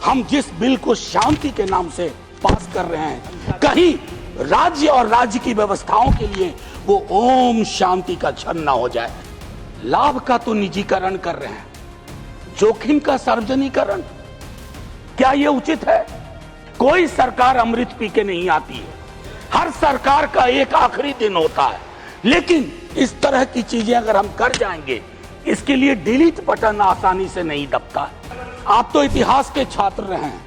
हम जिस बिल को शांति के नाम से पास कर रहे हैं, कहीं राज्य और राज्य की व्यवस्थाओं के लिए वो ओम शांति का क्षण ना हो जाए। लाभ का तो निजीकरण कर रहे हैं, जोखिम का सार्वजनिकरण, क्या ये उचित है? कोई सरकार अमृत पी के नहीं आती है, हर सरकार का एक आखिरी दिन होता है। लेकिन इस तरह की चीजें अगर हम कर जाएंगे, इसके लिए डिलीट बटन आसानी से नहीं दबता है। आप तो इतिहास के छात्र रहे हैं।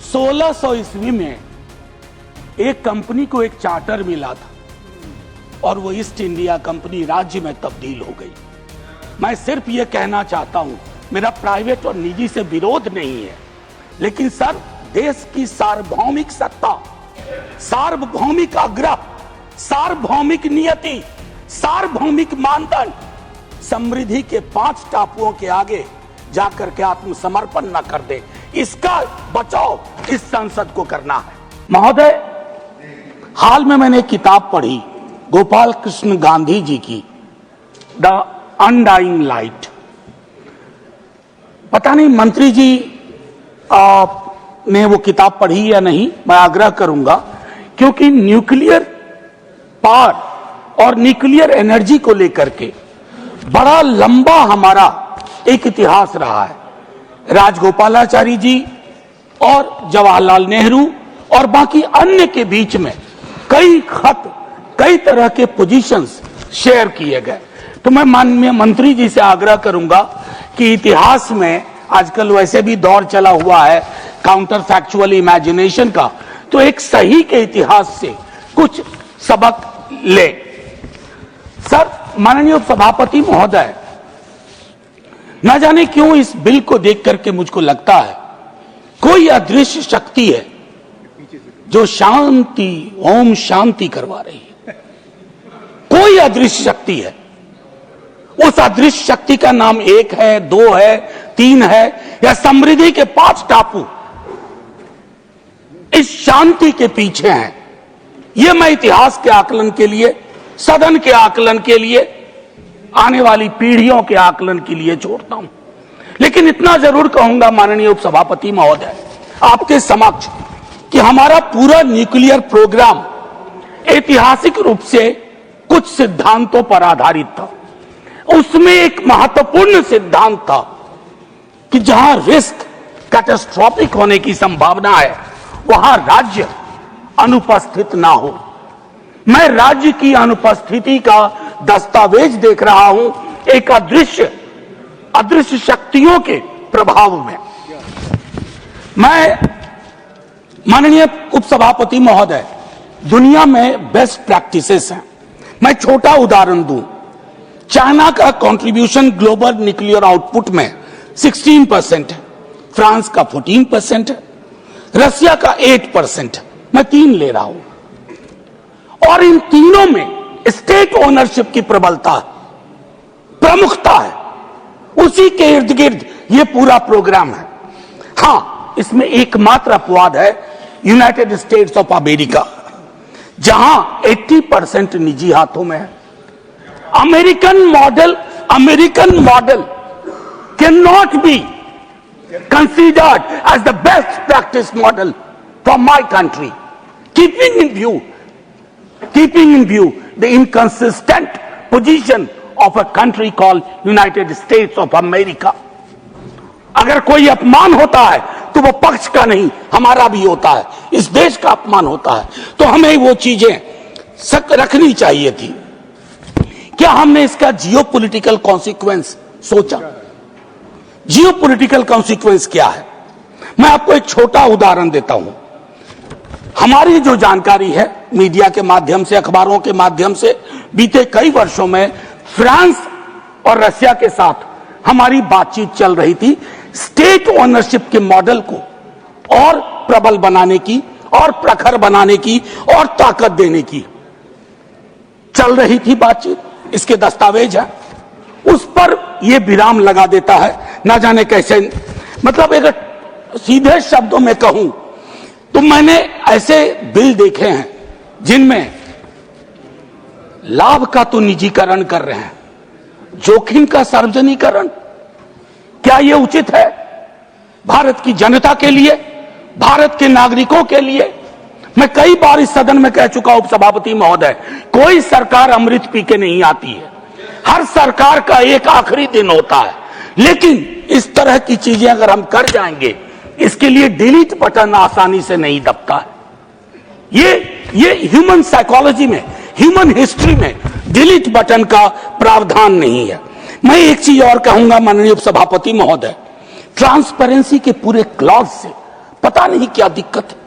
1600 ईस्वी में एक कंपनी को एक चार्टर मिला था और वो ईस्ट इंडिया कंपनी राज्य में तब्दील हो गई। मैं सिर्फ ये कहना चाहता हूं, मेरा प्राइवेट और निजी से विरोध नहीं है, लेकिन सर, देश की सार्वभौमिक सत्ता, सार्वभौमिक आग्रह, सार्वभौमिक नियति, सार्वभौमिक मानदंड, समृद्धि के 5 टापुओं के आगे जाकर के आत्मसमर्पण न कर दे, इसका बचाव इस संसद को करना है। महोदय, हाल में मैंने एक किताब पढ़ी गोपाल कृष्ण गांधी जी की, द अनडाइंग लाइट। पता नहीं मंत्री जी ने वो किताब पढ़ी या नहीं, मैं आग्रह करूंगा, क्योंकि न्यूक्लियर पावर और न्यूक्लियर एनर्जी को लेकर के बड़ा लंबा हमारा एक इतिहास रहा है। राजगोपालाचारी जी और जवाहरलाल नेहरू और बाकी अन्य के बीच में कई खत, कई तरह के पोजीशंस शेयर किए गए। तो मैं माननीय मंत्री जी से आग्रह करूंगा कि इतिहास में आजकल वैसे भी दौर चला हुआ है काउंटर फैक्चुअल इमेजिनेशन का, तो एक सही के इतिहास से कुछ सबक ले। सर, माननीय सभापति महोदय, न जाने क्यों इस बिल को देख करके मुझको लगता है कोई अदृश्य शक्ति है जो शांति, ओम शांति करवा रही है। कोई अदृश्य शक्ति है। उस अदृश्य शक्ति का नाम 1 है, 2 है, 3 है या समृद्धि के 5 टापू इस शांति के पीछे हैं। यह मैं इतिहास के आकलन के लिए, सदन के आकलन के लिए, आने वाली पीढ़ियों के आकलन के लिए छोड़ता हूं। लेकिन इतना जरूर कहूंगा माननीय उपसभापति महोदय आपके समक्ष कि हमारा पूरा न्यूक्लियर प्रोग्राम ऐतिहासिक रूप से कुछ सिद्धांतों पर आधारित था। उसमें एक महत्वपूर्ण सिद्धांत था कि जहां रिस्क कैटास्ट्रोफिक होने की संभावना है, वहां राज्य अनुपस्थित ना हो। मैं राज्य की अनुपस्थिति का दस्तावेज देख रहा हूं एक अदृश्य शक्तियों के प्रभाव में। मैं माननीय उपसभापति महोदय, दुनिया में बेस्ट प्रैक्टिसेस हैं। मैं छोटा उदाहरण दूं, चाइना का कंट्रीब्यूशन ग्लोबल न्यूक्लियर आउटपुट में 16% है, फ्रांस का 14% है, रसिया का 8% है। मैं 3 ले रहा हूं और इन तीनों में स्टेट ओनरशिप की प्रबलता, प्रमुखता है। उसी के इर्द गिर्द ये पूरा प्रोग्राम है। हां, इसमें एकमात्र अपवाद है यूनाइटेड स्टेट्स ऑफ अमेरिका, जहां 80% निजी हाथों में है। American model can not be considered as the best practice model for my country, keeping in view the inconsistent position of a country called United States of America. अगर कोई अपमान होता है तो वो पक्ष का नहीं, हमारा भी होता है, इस देश का अपमान होता है। तो हमें वो चीजें रखनी चाहिए थी। क्या हमने इसका जियोपॉलिटिकल कॉन्सिक्वेंस सोचा? जियोपॉलिटिकल कॉन्सिक्वेंस क्या है? मैं आपको एक छोटा उदाहरण देता हूं। हमारी जो जानकारी है मीडिया के माध्यम से, अखबारों के माध्यम से, बीते कई वर्षों में फ्रांस और रशिया के साथ हमारी बातचीत चल रही थी स्टेट ओनरशिप के मॉडल को और प्रबल बनाने की, और प्रखर बनाने की, और ताकत देने की चल रही थी बातचीत। इसके दस्तावेज है। उस पर यह विराम लगा देता है, ना जाने कैसे। मतलब अगर सीधे शब्दों में कहूं तो मैंने ऐसे बिल देखे हैं जिनमें लाभ का तो निजीकरण कर रहे हैं, जोखिम का सार्वजनिकरण, क्या यह उचित है? भारत की जनता के लिए, भारत के नागरिकों के लिए। मैं कई बार इस सदन में कह चुका हूं उपसभापति महोदय, कोई सरकार अमृत पी के नहीं आती है, हर सरकार का एक आखिरी दिन होता है। लेकिन इस तरह की चीजें अगर हम कर जाएंगे, इसके लिए डिलीट बटन आसानी से नहीं दबता है। ये ह्यूमन साइकोलॉजी में, ह्यूमन हिस्ट्री में डिलीट बटन का प्रावधान नहीं है। मैं एक चीज और कहूंगा माननीय उपसभापति महोदय, ट्रांसपेरेंसी के पूरे क्लॉज से पता नहीं क्या दिक्कत है।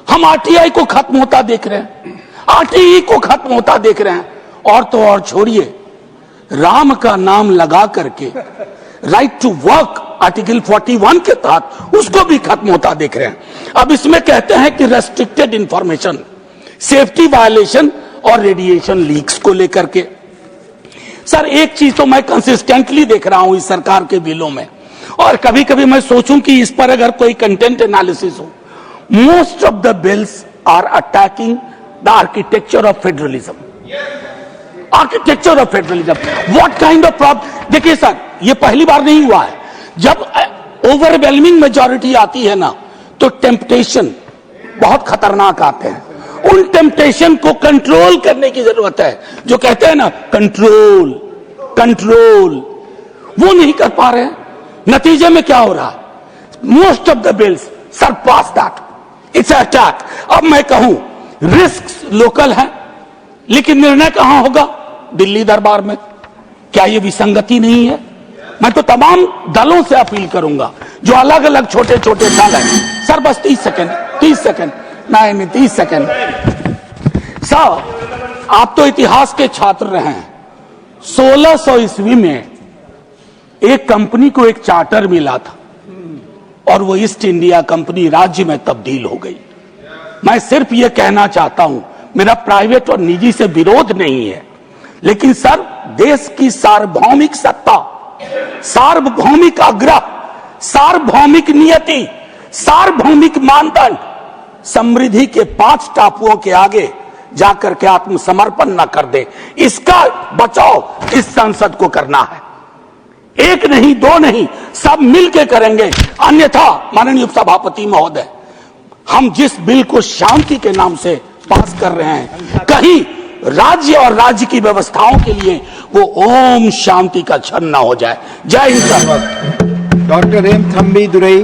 हम आरटीआई को खत्म होता देख रहे हैं, आरटीई को खत्म होता देख रहे हैं, और तो और छोड़िए, राम का नाम लगा करके राइट टू वर्क आर्टिकल 41 के तहत उसको भी खत्म होता देख रहे हैं। अब इसमें कहते हैं कि रेस्ट्रिक्टेड इंफॉर्मेशन, सेफ्टी वायलेशन और रेडिएशन लीक्स को लेकर के। सर एक चीज तो मैं कंसिस्टेंटली देख रहा हूं इस सरकार के बिलों में, और कभी कभी मैं सोचूं कि इस पर अगर कोई कंटेंट एनालिसिस हो, most of the bills are attacking the architecture of federalism. Architecture of federalism, what kind of problem. देखिए सर, ये पहली बार नहीं हुआ है। जब ओवरवेलमिंग मेजॉरिटी आती है ना, तो टेम्पटेशन बहुत खतरनाक आते हैं। उन टेम्पटेशन को कंट्रोल करने की जरूरत है। जो कहते हैं ना कंट्रोल कंट्रोल, वो नहीं कर पा रहे हैं। नतीजे में क्या हो रहा है? Most of the bills surpass that, it's attack. अब मैं कहूं रिस्क लोकल है, लेकिन निर्णय कहां होगा? दिल्ली दरबार में। क्या यह विसंगति नहीं है? मैं तो तमाम दलों से अपील करूंगा जो अलग अलग छोटे छोटे दल हैं। सर बस 30 सेकंड, 30 सेकंड, नहीं 30 सेकंड। सर आप तो इतिहास के छात्र रहे हैं। 1600 ईस्वी में एक कंपनी को एक चार्टर मिला था और वो ईस्ट इंडिया कंपनी राज्य में तब्दील हो गई। मैं सिर्फ ये कहना चाहता हूं, मेरा प्राइवेट और निजी से विरोध नहीं है, लेकिन सर देश की सार्वभौमिक सत्ता, सार्वभौमिक आग्रह, सार्वभौमिक नियति, सार्वभौमिक मानदंड समृद्धि के 5 टापुओं के आगे जाकर के आत्मसमर्पण न कर दे, इसका बचाव इस संसद को करना है। एक नहीं, दो नहीं, सब मिलके करेंगे। अन्यथा माननीय उपसभापति महोदय, हम जिस बिल को शांति के नाम से पास कर रहे हैं, कहीं राज्य और राज्य की व्यवस्थाओं के लिए वो ओम शांति का क्षण न हो जाए। जय हिंद। Doctor M Thambi Durai.